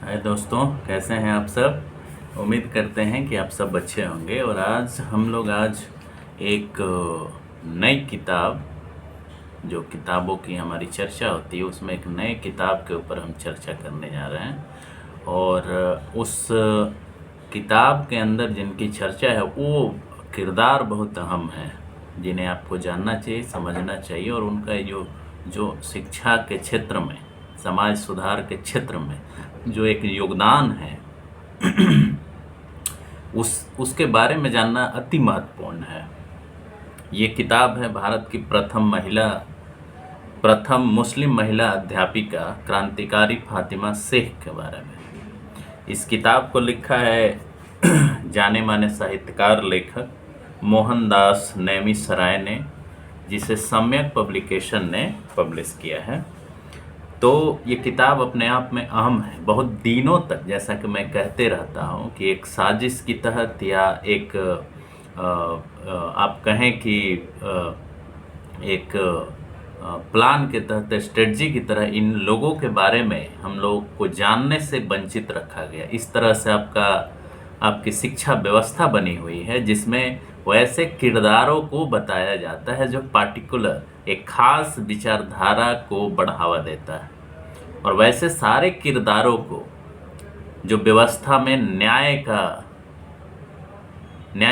हाय दोस्तों, कैसे हैं आप सब। उम्मीद करते हैं कि आप सब अच्छे होंगे। और आज एक नई किताब, जो किताबों की हमारी चर्चा होती है उसमें एक नए किताब के ऊपर हम चर्चा करने जा रहे हैं। और उस किताब के अंदर जिनकी चर्चा है वो किरदार बहुत अहम हैं, जिन्हें आपको जानना चाहिए, समझना चाहिए। और उनका जो जो शिक्षा के क्षेत्र में, समाज सुधार के क्षेत्र में जो एक योगदान है उसके बारे में जानना अति महत्वपूर्ण है। ये किताब है भारत की प्रथम मुस्लिम महिला अध्यापिका क्रांतिकारी फातिमा शेख के बारे में। इस किताब को लिखा है जाने माने साहित्यकार लेखक मोहनदास नेमी सराय ने, जिसे सम्यक पब्लिकेशन ने पब्लिश किया है। तो ये किताब अपने आप में अहम है। बहुत दिनों तक, जैसा कि मैं कहते रहता हूँ, कि एक साजिश की तहत या एक आप कहें कि एक प्लान के तहत, स्ट्रेटजी की तरह इन लोगों के बारे में हम लोग को जानने से वंचित रखा गया। इस तरह से आपकी शिक्षा व्यवस्था बनी हुई है जिसमें वैसे किरदारों को बताया जाता है जो पार्टिकुलर एक खास विचारधारा को बढ़ावा देता है। और वैसे सारे किरदारों को जो व्यवस्था में न्याय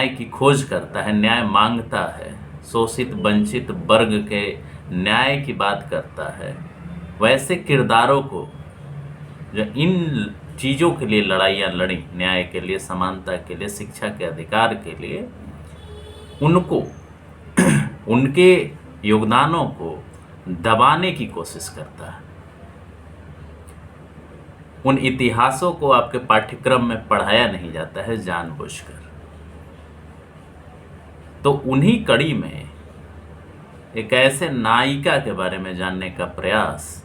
की खोज करता है, न्याय मांगता है, शोषित वंचित वर्ग के न्याय की बात करता है, वैसे किरदारों को जो इन चीज़ों के लिए लड़ाइयाँ लड़ी, न्याय के लिए, समानता के लिए, शिक्षा के अधिकार के लिए, उनको उनके योगदानों को दबाने की कोशिश करता है। उन इतिहासों को आपके पाठ्यक्रम में पढ़ाया नहीं जाता है जानबूझकर। तो उन्हीं कड़ी में एक ऐसे नायिका के बारे में जानने का प्रयास,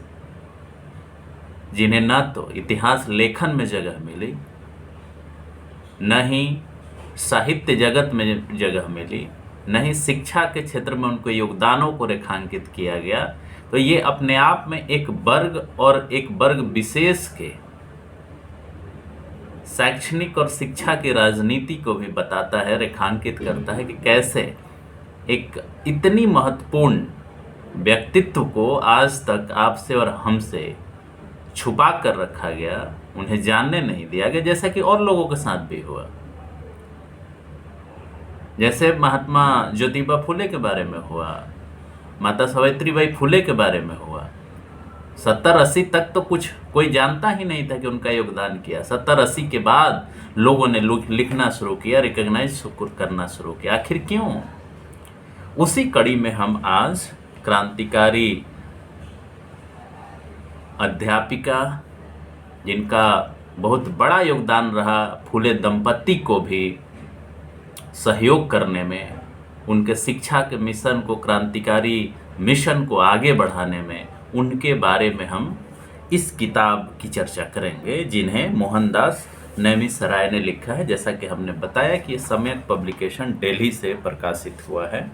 जिन्हें न तो इतिहास लेखन में जगह मिली, न ही साहित्य जगत में जगह मिली, न ही शिक्षा के क्षेत्र में उनके योगदानों को रेखांकित किया गया। तो ये अपने आप में एक वर्ग और एक वर्ग विशेष के शैक्षणिक और शिक्षा की राजनीति को भी बताता है, रेखांकित करता है कि कैसे एक इतनी महत्वपूर्ण व्यक्तित्व को आज तक आपसे और हमसे छुपा कर रखा गया, उन्हें जानने नहीं दिया गया, जैसा कि और लोगों के साथ भी हुआ। जैसे महात्मा ज्योतिबा फुले के बारे में हुआ, माता सावित्रीबाई फुले के बारे में हुआ। 70-80 तक तो कोई जानता ही नहीं था कि उनका योगदान किया। 70-80 के बाद लोगों ने लिखना शुरू किया, रिकॉग्नाइज करना शुरू किया। आखिर क्यों? उसी कड़ी में हम आज क्रांतिकारी अध्यापिका, जिनका बहुत बड़ा योगदान रहा फुले दंपति को भी सहयोग करने में, उनके शिक्षा के मिशन को, क्रांतिकारी मिशन को आगे बढ़ाने में, उनके बारे में हम इस किताब की चर्चा करेंगे, जिन्हें मोहनदास नेमी सराय ने लिखा है। जैसा कि हमने बताया कि ये सम्यक पब्लिकेशन दिल्ली से प्रकाशित हुआ है।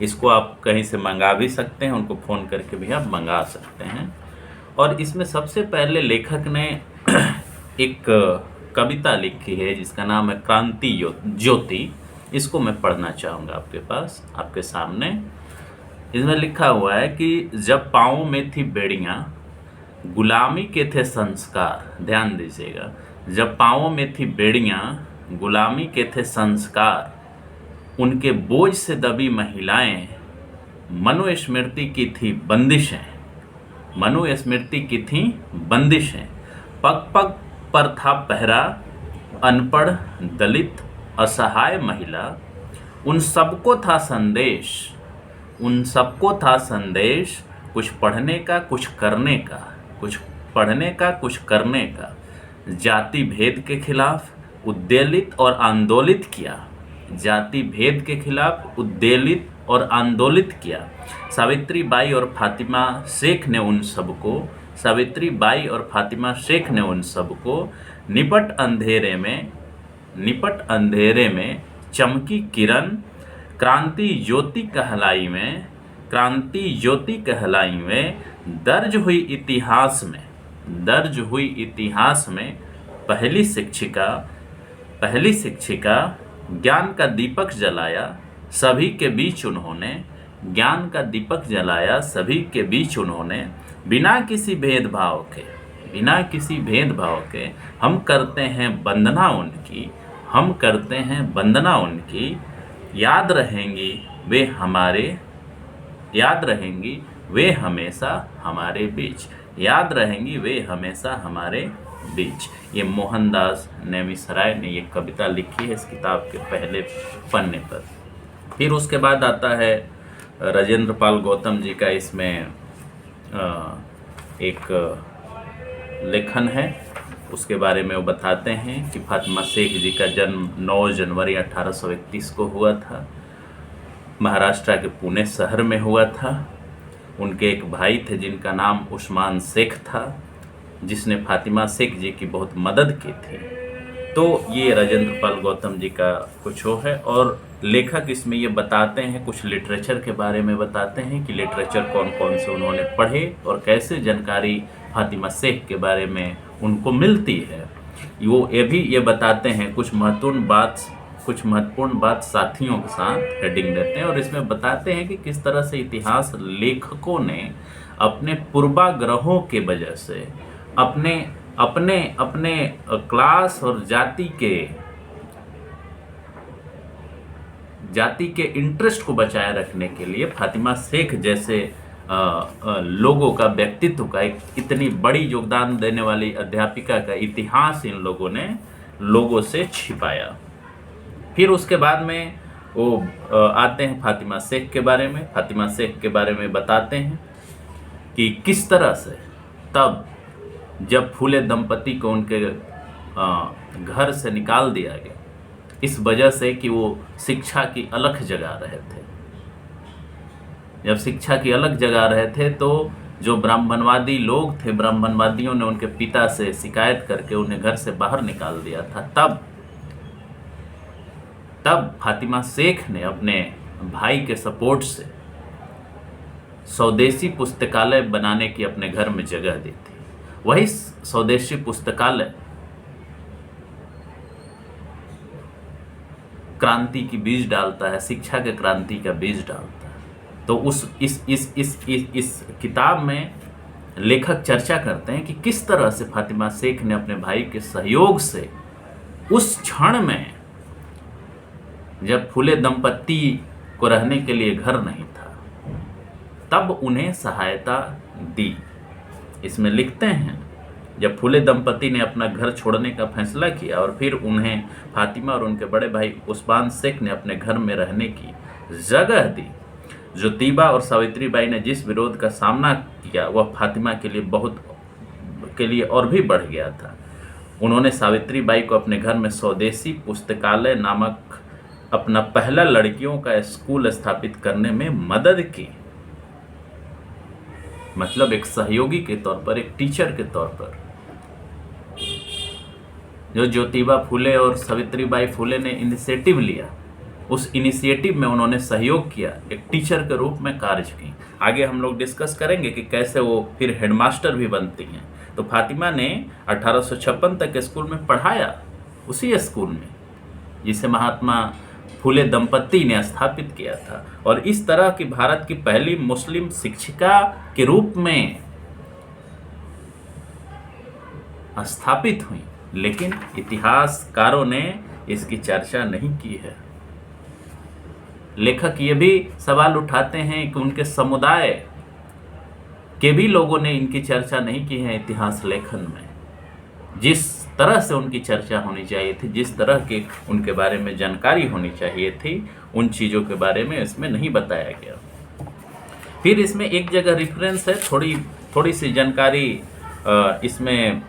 इसको आप कहीं से मंगा भी सकते हैं, उनको फ़ोन करके भी आप मंगा सकते हैं। और इसमें सबसे पहले लेखक ने एक कविता लिखी है जिसका नाम है क्रांति ज्योति। इसको मैं पढ़ना चाहूँगा आपके सामने। इसमें लिखा हुआ है कि जब पाँवों में थी बेड़ियाँ, गुलामी के थे संस्कार। ध्यान दीजिएगा, जब पाँवों में थी बेड़ियाँ, गुलामी के थे संस्कार, उनके बोझ से दबी महिलाएं, मनुस्मृति की थी बंदिशें। मनुस्मृति की थी बंदिशें, पग पग पर था पहरा, अनपढ़, दलित, असहाय महिला, उन सबको था संदेश, उन सबको था संदेश, कुछ पढ़ने का, कुछ करने का, कुछ पढ़ने का, कुछ करने का। जाति भेद के खिलाफ उद्वेलित और आंदोलित किया, जाति भेद के खिलाफ उद्वेलित और आंदोलित किया। सावित्रीबाई और फातिमा शेख ने उन सबको, सावित्रीबाई और फातिमा शेख ने उन सबको निपट अंधेरे में चमकी किरण, क्रांति ज्योति कहलाई में, क्रांति ज्योति कहलाई में, दर्ज हुई इतिहास में, दर्ज हुई इतिहास में पहली शिक्षिका ज्ञान का दीपक जलाया सभी के बीच उन्होंने, ज्ञान का दीपक जलाया सभी के बीच उन्होंने, बिना किसी भेदभाव के हम करते हैं वंदना उनकी, याद रहेंगी वे हमेशा हमारे बीच। ये मोहनदास नेमिसराय ने ये कविता लिखी है इस किताब के पहले पन्ने पर। फिर उसके बाद आता है राजेंद्र पाल गौतम जी का इसमें एक लेखन है, उसके बारे में वो बताते हैं कि फातिमा शेख जी का जन्म 9 जनवरी 1831 को हुआ था, महाराष्ट्र के पुणे शहर में हुआ था। उनके एक भाई थे जिनका नाम उस्मान शेख था, जिसने फातिमा शेख जी की बहुत मदद की थी। तो ये राजेंद्र पाल गौतम जी का कुछ वो है, और लेखक इसमें ये बताते हैं, कुछ लिटरेचर के बारे में बताते हैं कि लिटरेचर कौन कौन से उन्होंने पढ़े और कैसे जानकारी फातिमा शेख के बारे में उनको मिलती है। वो ये बताते हैं, कुछ महत्वपूर्ण बात साथियों के साथ हेडिंग देते हैं, और इसमें बताते हैं कि किस तरह से इतिहास लेखकों ने अपने पूर्वाग्रहों के वजह से अपने क्लास और जाति के इंटरेस्ट को बचाए रखने के लिए फातिमा शेख जैसे लोगों का, व्यक्तित्व का, एक इतनी बड़ी योगदान देने वाली अध्यापिका का इतिहास इन लोगों ने लोगों से छिपाया। फिर उसके बाद में वो आते हैं फातिमा शेख के बारे में। फातिमा शेख के बारे में बताते हैं कि किस तरह से तब जब फूले दंपति को उनके घर से निकाल दिया गया, इस वजह से कि वो शिक्षा की अलख जगा रहे थे। जब शिक्षा की अलख जगा रहे थे तो जो ब्राह्मणवादी लोग थे, ब्राह्मणवादियों ने उनके पिता से शिकायत करके उन्हें घर से बाहर निकाल दिया था। तब फातिमा शेख ने अपने भाई के सपोर्ट से स्वदेशी पुस्तकालय बनाने की अपने घर में जगह दी थी। वही स्वदेशी पुस्तकालय क्रांति की बीज डालता है, शिक्षा के क्रांति का बीज डालता है। तो इस किताब में लेखक चर्चा करते हैं कि किस तरह से फातिमा शेख ने अपने भाई के सहयोग से उस क्षण में, जब फूले दंपत्ति को रहने के लिए घर नहीं था, तब उन्हें सहायता दी। इसमें लिखते हैं, जब फूले दंपति ने अपना घर छोड़ने का फैसला किया और फिर उन्हें फातिमा और उनके बड़े भाई उस्मान शेख ने अपने घर में रहने की जगह दी, ज्योतिबा और सावित्री बाई ने जिस विरोध का सामना किया वह फातिमा के लिए और भी बढ़ गया था। उन्होंने सावित्री बाई को अपने घर में स्वदेशी पुस्तकालय नामक अपना पहला लड़कियों का स्कूल स्थापित करने में मदद की। मतलब एक सहयोगी के तौर पर, एक टीचर के तौर पर। जो ज्योतिबा फूले और सावित्री बाई फूले ने इनिशिएटिव लिया, उस इनिशिएटिव में उन्होंने सहयोग किया, एक टीचर के रूप में कार्य की। आगे हम लोग डिस्कस करेंगे कि कैसे वो फिर हेडमास्टर भी बनती हैं। तो फातिमा ने 1856 तक स्कूल में पढ़ाया, उसी स्कूल में जिसे महात्मा फूले दंपति ने स्थापित किया था, और इस तरह की भारत की पहली मुस्लिम शिक्षिका के रूप में स्थापित हुई। लेकिन इतिहासकारों ने इसकी चर्चा नहीं की है। लेखक ये भी सवाल उठाते हैं कि उनके समुदाय के भी लोगों ने इनकी चर्चा नहीं की है इतिहास लेखन में। जिस तरह से उनकी चर्चा होनी चाहिए थी, जिस तरह के उनके बारे में जानकारी होनी चाहिए थी, उन चीज़ों के बारे में इसमें नहीं बताया गया। फिर इसमें एक जगह रेफरेंस है, थोड़ी सी जानकारी इसमें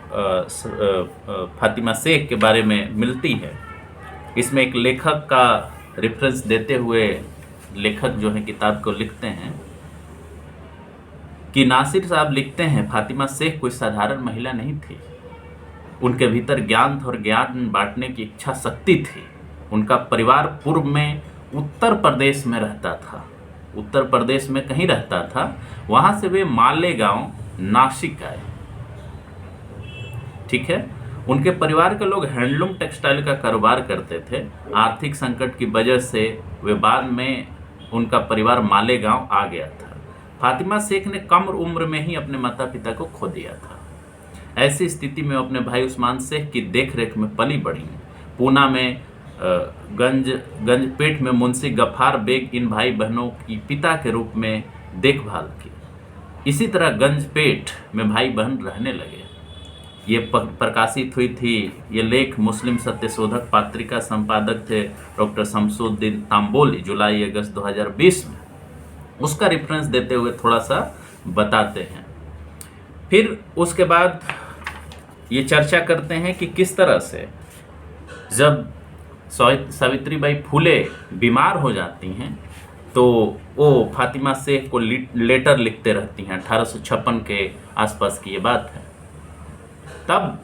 फातिमा शेख के बारे में मिलती है। इसमें एक लेखक का रेफरेंस देते हुए लेखक जो है किताब को लिखते हैं कि नासिर साहब लिखते हैं, फातिमा शेख कोई साधारण महिला नहीं थी। उनके भीतर ज्ञान था और ज्ञान बांटने की इच्छा शक्ति थी। उनका परिवार पूर्व में उत्तर प्रदेश में रहता था, उत्तर प्रदेश में कहीं रहता था। वहाँ से वे मालेगांव नासिक आए। ठीक है। उनके परिवार के लोग हैंडलूम टेक्सटाइल का कारोबार करते थे। आर्थिक संकट की वजह से वे बाद में उनका परिवार मालेगांव आ गया था। फातिमा शेख ने कम उम्र में ही अपने माता पिता को खो दिया था। ऐसी स्थिति में वो अपने भाई उस्मान शेख की देखरेख में पली बढ़ी। पूना में गंजपेट में मुंशी गफ्फार बेग इन भाई बहनों की पिता के रूप में देखभाल की। इसी तरह गंजपेट में भाई बहन रहने लगे। ये प्रकाशित हुई थी। ये लेख मुस्लिम सत्यशोधक पत्रिका संपादक थे डॉक्टर शमसुद्दीन तांबोली, जुलाई अगस्त 2020 में। उसका रेफरेंस देते हुए थोड़ा सा बताते हैं। फिर उसके बाद ये चर्चा करते हैं कि किस तरह से जब सावित्रीबाई फुले बीमार हो जाती हैं तो वो फातिमा शेख को लेटर लिखते रहती हैं। 1856 के आसपास की ये बात है। तब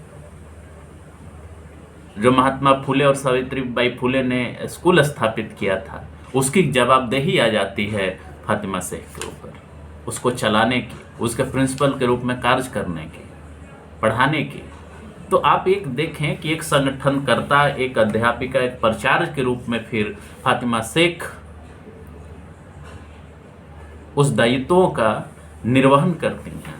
जो महात्मा फुले और सावित्रीबाई फुले ने स्कूल स्थापित किया था, उसकी जवाबदेही आ जाती है फातिमा शेख के ऊपर, उसको चलाने की, उसके प्रिंसिपल के रूप में कार्य करने की, पढ़ाने की। तो आप एक देखें कि एक संगठनकर्ता, एक अध्यापिका, एक प्राचार्य के रूप में फिर फातिमा शेख उस दायित्वों का निर्वहन करती हैं।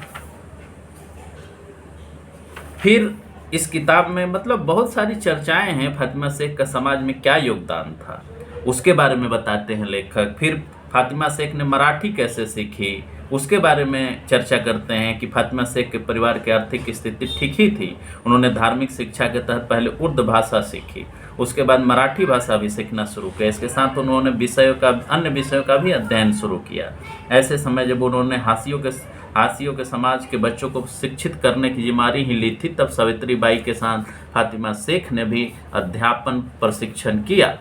फिर इस किताब में मतलब बहुत सारी चर्चाएं हैं। फातिमा शेख का समाज में क्या योगदान था उसके बारे में बताते हैं लेखक। फिर फातिमा शेख ने मराठी कैसे सीखी उसके बारे में चर्चा करते हैं कि फातिमा शेख के परिवार की आर्थिक स्थिति ठीक ही थी। उन्होंने धार्मिक शिक्षा के तहत पहले उर्दू भाषा सीखी, उसके बाद मराठी भाषा भी सीखना शुरू किया। इसके साथ उन्होंने अन्य विषयों का भी अध्ययन शुरू किया। ऐसे समय जब उन्होंने हाशियों के समाज के बच्चों को शिक्षित करने की जिम्मेदारी ही ली थी, तब सावित्रीबाई के साथ फातिमा शेख ने भी अध्यापन प्रशिक्षण किया।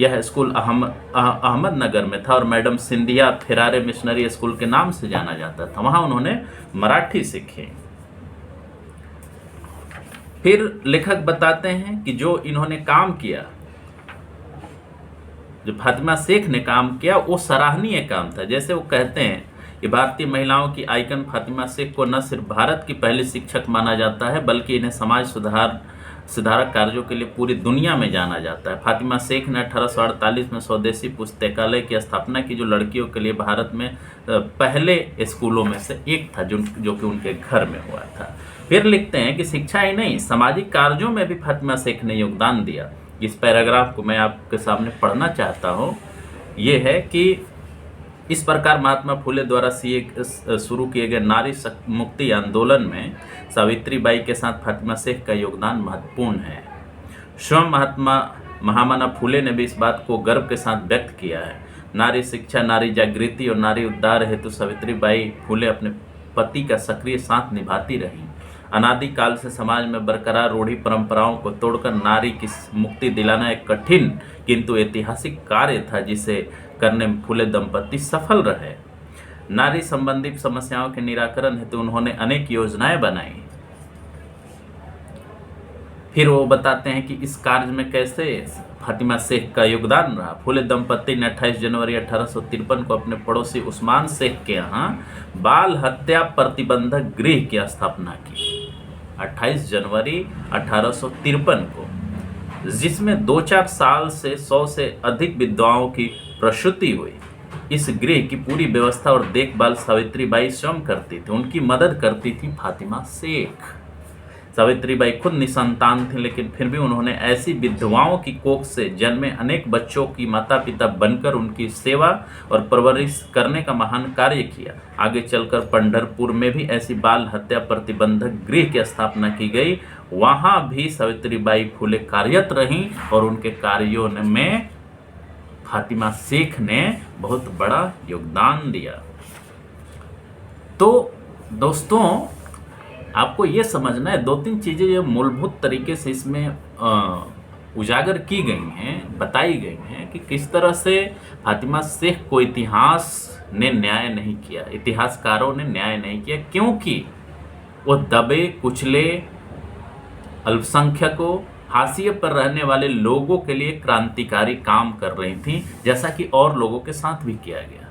यह स्कूल अहमदनगर में था और मैडम सिंधिया फेरारे मिशनरी स्कूल के नाम से जाना जाता था। वहां उन्होंने मराठी सीखी। फिर लेखक बताते हैं कि जो इन्होंने काम किया, जो फातिमा शेख ने काम किया, वो सराहनीय काम था। जैसे वो कहते हैं कि भारतीय महिलाओं की आइकन फातिमा शेख को न सिर्फ भारत की पहली शिक्षक माना जाता है, बल्कि इन्हें समाज सुधारक कार्यों के लिए पूरी दुनिया में जाना जाता है। फातिमा शेख ने 1848 में स्वदेशी पुस्तकालय की स्थापना की, जो लड़कियों के लिए भारत में पहले स्कूलों में से एक था, जो कि उनके घर में हुआ था। फिर लिखते हैं कि शिक्षा ही नहीं, सामाजिक कार्यों में भी फातिमा शेख ने योगदान दिया। इस पैराग्राफ को मैं आपके सामने पढ़ना चाहता हूँ। ये है कि इस प्रकार महात्मा फुले द्वारा शुरू किए गए नारी मुक्ति आंदोलन में सावित्रीबाई के साथ फातिमा शेख का योगदान महत्वपूर्ण है। स्वयं महामना फुले ने भी इस बात को गर्व के साथ व्यक्त किया है। नारी शिक्षा, नारी जागृति और नारी उद्धार हेतु सावित्रीबाई फुले अपने पति का सक्रिय साथ निभाती रहीं। अनादिकाल से समाज में बरकरार रूढ़ी परंपराओं को तोड़कर नारी की मुक्ति दिलाना एक कठिन किंतु ऐतिहासिक कार्य था, जिसे करने में फुले दंपति सफल रहे। नारी संबंधी समस्याओं के निराकरण हेतु उन्होंने अनेक योजनाएं बनाई। फिर वो बताते हैं कि इस कार्य में कैसे फातिमा शेख का योगदान रहा। फुले दंपति ने 28 जनवरी 1853 को अपने पड़ोसी उस्मान शेख के यहाँ बाल हत्या प्रतिबंधक गृह की स्थापना की। 28 जनवरी 1853 को, जिसमें 2-4 साल से 100 से अधिक विधवाओं की प्रसूति हुई। इस गृह की पूरी व्यवस्था और देखभाल सावित्रीबाई स्वयं करती थी। उनकी मदद करती थी फातिमा शेख। सावित्रीबाई खुद निसंतान थी, लेकिन फिर भी उन्होंने ऐसी विधवाओं की कोख से जन्मे अनेक बच्चों की माता पिता बनकर उनकी सेवा और परवरिश करने का महान कार्य किया। आगे चलकर पंढरपुर में भी ऐसी बाल हत्या प्रतिबंधक गृह की स्थापना की गई। वहां भी सावित्रीबाई फुले कार्यरत रहीं और उनके कार्यों में फातिमा शेख ने बहुत बड़ा योगदान दिया। तो दोस्तों, आपको ये समझना है, 2-3 चीज़ें जो मूलभूत तरीके से इसमें उजागर की गई हैं, बताई गई हैं कि किस तरह से फातिमा शेख को इतिहास ने न्याय नहीं किया, इतिहासकारों ने न्याय नहीं किया, क्योंकि वो दबे कुचले अल्पसंख्यकों, हाशिए पर रहने वाले लोगों के लिए क्रांतिकारी काम कर रही थी, जैसा कि और लोगों के साथ भी किया गया।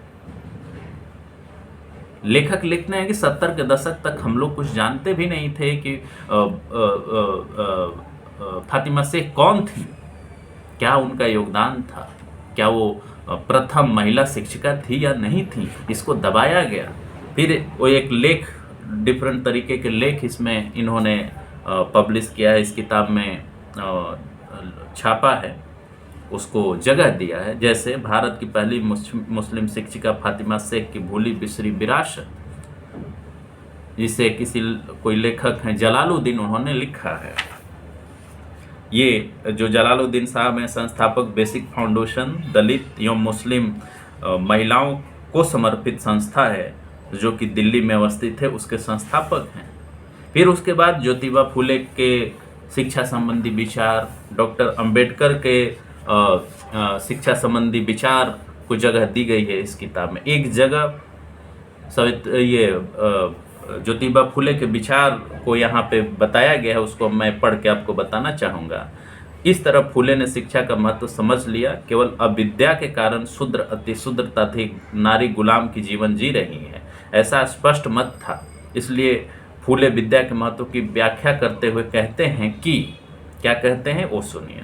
लेखक लिखते हैं कि 70 के दशक तक हम लोग कुछ जानते भी नहीं थे कि फातिमा शेख कौन थी, क्या उनका योगदान था, क्या वो प्रथम महिला शिक्षिका थी या नहीं थी, इसको दबाया गया। फिर वो एक लेख, डिफरेंट तरीके के लेख इसमें इन्होंने पब्लिश किया है, इस किताब में छापा है, उसको जगह दिया है। जैसे भारत की पहली मुस्लिम शिक्षिका फातिमा शेख की भूली बिसरी विरासत, जिसे कोई लेखक हैं जलालुद्दीन, उन्होंने लिखा है। ये जो जलालुद्दीन साहब हैं, संस्थापक बेसिक फाउंडेशन दलित एवं मुस्लिम महिलाओं को समर्पित संस्था है जो कि दिल्ली में अवस्थित है, उसके संस्थापक हैं। फिर उसके बाद ज्योतिबा फुले के शिक्षा संबंधी विचार, डॉक्टर अंबेडकर के शिक्षा संबंधी विचार को जगह दी गई है इस किताब में। एक जगह ज्योतिबा फुले के विचार को यहाँ पे बताया गया है, उसको मैं पढ़ के आपको बताना चाहूँगा। इस तरह फुले ने शिक्षा का महत्व समझ लिया। केवल अविद्या के कारण शूद्र अति शूद्रता थी, नारी गुलाम की जीवन जी रही है, ऐसा स्पष्ट मत था। इसलिए फुले विद्या के महत्व की व्याख्या करते हुए कहते हैं कि, क्या कहते हैं वो सुनिए।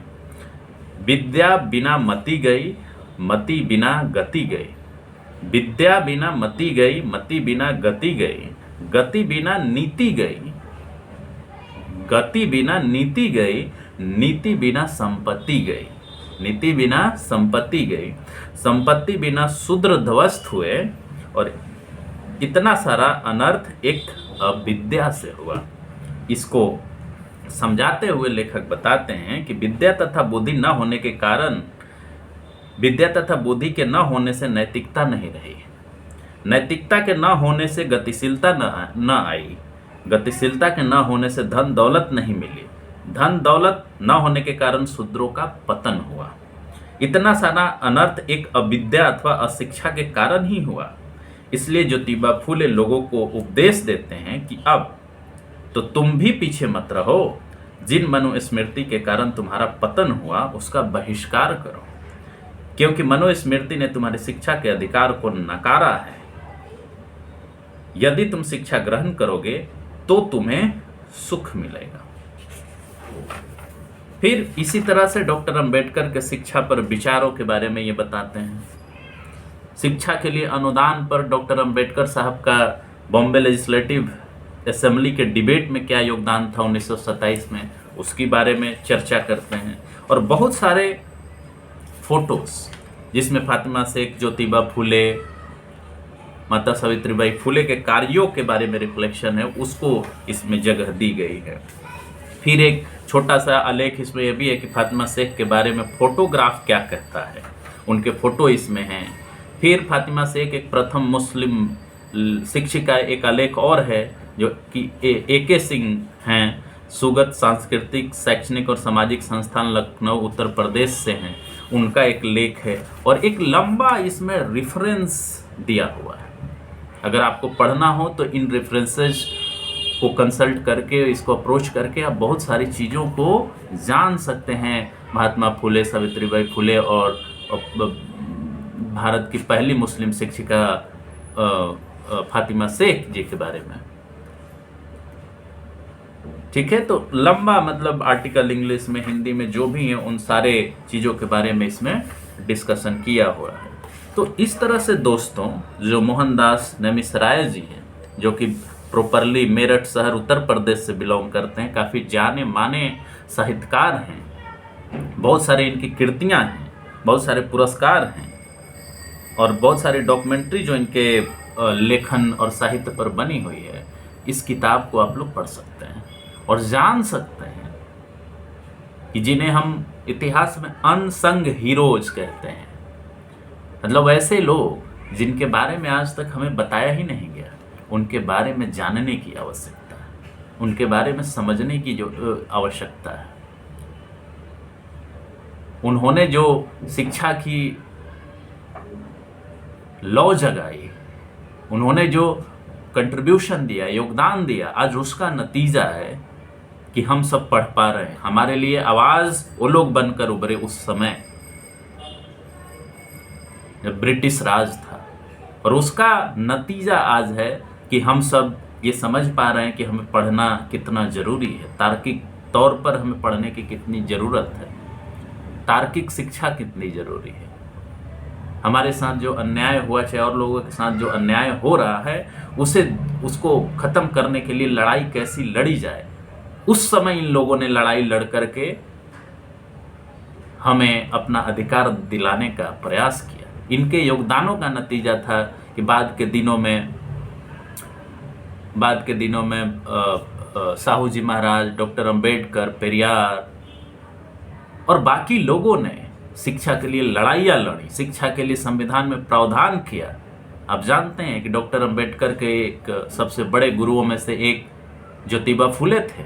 विद्या बिना मति गई, मति बिना गति गई, विद्या बिना मति गई, मति बिना गति गई, गति बिना नीति गई, गति बिना नीति गई, नीति बिना संपत्ति गई, नीति बिना संपत्ति गई, संपत्ति बिना शूद्र ध्वस्त हुए, और इतना सारा अनर्थ एक अविद्या से हुआ। इसको समझाते हुए लेखक बताते हैं कि विद्या तथा बुद्धि न होने के कारण, विद्या तथा बुद्धि के न होने से नैतिकता नहीं रही, नैतिकता के न होने से गतिशीलता न आई, गतिशीलता के न होने से धन दौलत नहीं मिली, धन दौलत न होने के कारण शूद्रों का पतन हुआ। इतना सारा अनर्थ एक अविद्या अथवा अशिक्षा के कारण ही हुआ। इसलिए ज्योतिबा फुले लोगों को उपदेश देते हैं कि अब तो तुम भी पीछे मत रहो, जिन मनुस्मृति के कारण तुम्हारा पतन हुआ उसका बहिष्कार करो, क्योंकि मनुस्मृति ने तुम्हारी शिक्षा के अधिकार को नकारा है। यदि तुम शिक्षा ग्रहण करोगे तो तुम्हें सुख मिलेगा। फिर इसी तरह से डॉक्टर अंबेडकर के शिक्षा पर विचारों के बारे में ये बताते हैं। शिक्षा के लिए अनुदान पर डॉक्टर अंबेडकर साहब का बॉम्बे लेजिस्लेटिव असेंबली के डिबेट में क्या योगदान था 1927 में, उसके बारे में चर्चा करते हैं। और बहुत सारे फोटोज जिसमें फातिमा शेख, ज्योतिबा फुले, माता सावित्रीबाई फुले के कार्यों के बारे में रिफ्लेक्शन है, उसको इसमें जगह दी गई है। फिर एक छोटा सा आलेख इसमें यह भी है कि फातिमा शेख के बारे में फोटोग्राफ क्या कहता है, उनके फोटो इसमें हैं। फिर फातिमा शेख एक प्रथम मुस्लिम शिक्षिका, एक आलेख और है जो कि AK सिंह हैं, सुगत सांस्कृतिक शैक्षणिक और सामाजिक संस्थान लखनऊ उत्तर प्रदेश से हैं, उनका एक लेख है। और एक लंबा इसमें रेफरेंस दिया हुआ है। अगर आपको पढ़ना हो तो इन रेफरेंसेस को कंसल्ट करके, इसको अप्रोच करके आप बहुत सारी चीज़ों को जान सकते हैं। महात्मा फुले, सावित्रीबाई फुले और भारत की पहली मुस्लिम शिक्षिका फातिमा शेख जी के बारे में। ठीक है, तो लंबा मतलब आर्टिकल इंग्लिश में, हिंदी में जो भी है, उन सारे चीज़ों के बारे में इसमें डिस्कशन किया हुआ है। तो इस तरह से दोस्तों, जो मोहनदास नेमिसराय जी हैं, जो कि प्रॉपरली मेरठ शहर उत्तर प्रदेश से बिलोंग करते हैं, काफ़ी जाने माने साहित्यकार हैं, बहुत सारे इनकी कृतियाँ हैं, बहुत सारे पुरस्कार हैं, और बहुत सारी डॉक्यूमेंट्री जो इनके लेखन और साहित्य पर बनी हुई है। इस किताब को आप लोग पढ़ सकते हैं और जान सकते हैं कि जिन्हें हम इतिहास में अनसंग हीरोज कहते हैं, मतलब ऐसे लोग जिनके बारे में आज तक हमें बताया ही नहीं गया, उनके बारे में जानने की आवश्यकता है, उनके बारे में समझने की जो आवश्यकता है। उन्होंने जो शिक्षा की लौ जगाई, उन्होंने जो कंट्रीब्यूशन दिया, योगदान दिया, आज उसका नतीजा है कि हम सब पढ़ पा रहे हैं। हमारे लिए आवाज़ वो लोग बनकर उभरे उस समय जब ब्रिटिश राज था। और उसका नतीजा आज है कि हम सब ये समझ पा रहे हैं कि हमें पढ़ना कितना ज़रूरी है, तार्किक तौर पर हमें पढ़ने की कितनी ज़रूरत है, तार्किक शिक्षा कितनी ज़रूरी है। हमारे साथ जो अन्याय हुआ, चाहे और लोगों के साथ जो अन्याय हो रहा है, उसको ख़त्म करने के लिए लड़ाई कैसी लड़ी जाए, उस समय इन लोगों ने लड़ाई लड़ करके हमें अपना अधिकार दिलाने का प्रयास किया। इनके योगदानों का नतीजा था कि बाद के दिनों में साहू जी महाराज, डॉक्टर अंबेडकर, पेरियार और बाकी लोगों ने शिक्षा के लिए लड़ाइयाँ लड़ी, शिक्षा के लिए संविधान में प्रावधान किया। आप जानते हैं कि डॉक्टर अंबेडकर के एक सबसे बड़े गुरुओं में से एक ज्योतिबा फुले थे।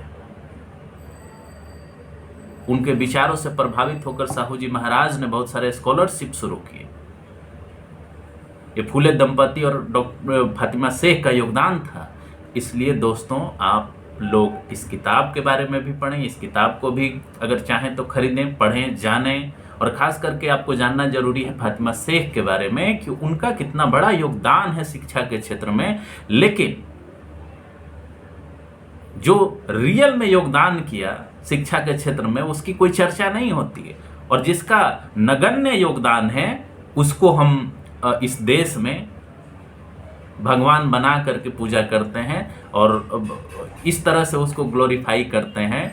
उनके विचारों से प्रभावित होकर साहू जी महाराज ने बहुत सारे स्कॉलरशिप शुरू किए। ये फुले दंपति और डॉक्टर फातिमा शेख का योगदान था। इसलिए दोस्तों, आप लोग इस किताब के बारे में भी पढ़ें, इस किताब को भी अगर चाहें तो खरीदें, पढ़ें, जानें। और ख़ास करके आपको जानना जरूरी है फातिमा शेख के बारे में कि उनका कितना बड़ा योगदान है शिक्षा के क्षेत्र में। लेकिन जो रियल में योगदान किया शिक्षा के क्षेत्र में, उसकी कोई चर्चा नहीं होती है। और जिसका नगण्य योगदान है, उसको हम इस देश में भगवान बना करके पूजा करते हैं और इस तरह से उसको ग्लोरीफाई करते हैं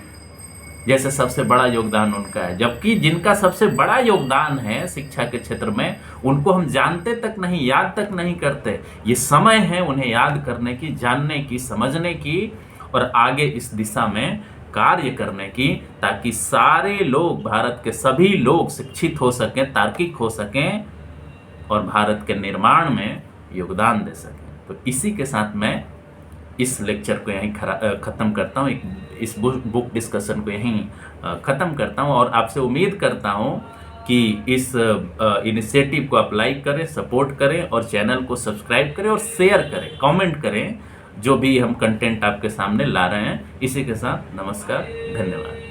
जैसे सबसे बड़ा योगदान उनका है। जबकि जिनका सबसे बड़ा योगदान है शिक्षा के क्षेत्र में, उनको हम जानते तक नहीं, याद तक नहीं करते। ये समय है उन्हें याद करने की, जानने की, समझने की और आगे इस दिशा में कार्य करने की, ताकि सारे लोग, भारत के सभी लोग शिक्षित हो सकें, तार्किक हो सकें और भारत के निर्माण में योगदान दे सकें। तो इसी के साथ मैं इस लेक्चर को यहीं ख़त्म करता हूँ, इस बुक डिस्कशन को यहीं ख़त्म करता हूँ। और आपसे उम्मीद करता हूँ कि इस इनिशिएटिव को आप लाइक करें, सपोर्ट करें और चैनल को सब्सक्राइब करें और शेयर करें, कमेंट करें जो भी हम कंटेंट आपके सामने ला रहे हैं। इसी के साथ नमस्कार, धन्यवाद।